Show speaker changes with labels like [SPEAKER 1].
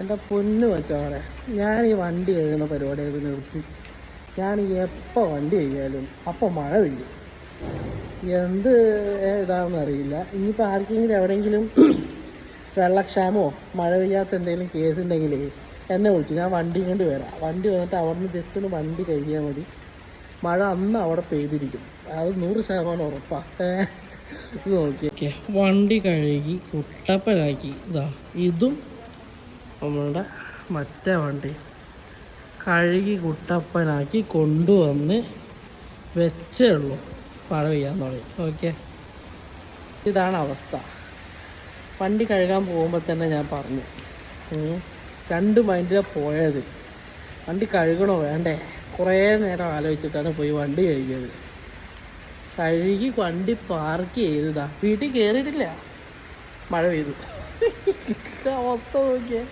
[SPEAKER 1] എൻ്റെ പൊന്ന് വെച്ചോടെ ഞാൻ ഈ വണ്ടി കഴുകുന്ന പരിപാടിയൊക്കെ നിർത്തി. ഞാൻ എപ്പോൾ വണ്ടി കഴുകിയാലും അപ്പോൾ മഴ പെയ്യും. എന്ത് ഇതാണെന്ന് അറിയില്ല. ഇനിയിപ്പോൾ ആർക്കെങ്കിലും എവിടെയെങ്കിലും വെള്ളക്ഷാമോ മഴ പെയ്യാത്ത എന്തെങ്കിലും കേസ് ഉണ്ടെങ്കിൽ എന്നെ വിളിച്ചു, ഞാൻ വണ്ടി കൊണ്ട് വരാം. വണ്ടി വന്നിട്ട് അവിടെ നിന്ന് ജസ്റ്റ് ഒന്ന് വണ്ടി കഴുകിയാൽ മതി. മഴ അന്ന് അവിടെ പെയ്തിരിക്കും, അത് 100% ഉറപ്പാണ്. ഇത് നോക്കിയൊക്കെ വണ്ടി കഴുകി കുട്ടപ്പനാക്കി. ഇതും നമ്മളുടെ മറ്റേ വണ്ടി കഴുകി കുട്ടപ്പനാക്കി കൊണ്ടുവന്ന് വെച്ചേ ഉള്ളൂ, മഴ പെയ്യാൻ തുടങ്ങി. ഓക്കെ, ഇതാണ് അവസ്ഥ. വണ്ടി കഴുകാൻ പോകുമ്പോൾ തന്നെ ഞാൻ പറഞ്ഞു, 2 മൈൻഡിലാണ് പോയത്. വണ്ടി കഴുകണോ വേണ്ടേ, കുറേ നേരം ആലോചിച്ചിട്ടാണ് പോയി വണ്ടി കഴുകിയത്. കഴുകി വണ്ടി പാർക്ക് ചെയ്തതാ, വീട്ടിൽ കയറിയിട്ടില്ല, മഴ പെയ്തു. അവസ്ഥ നോക്കിയേ.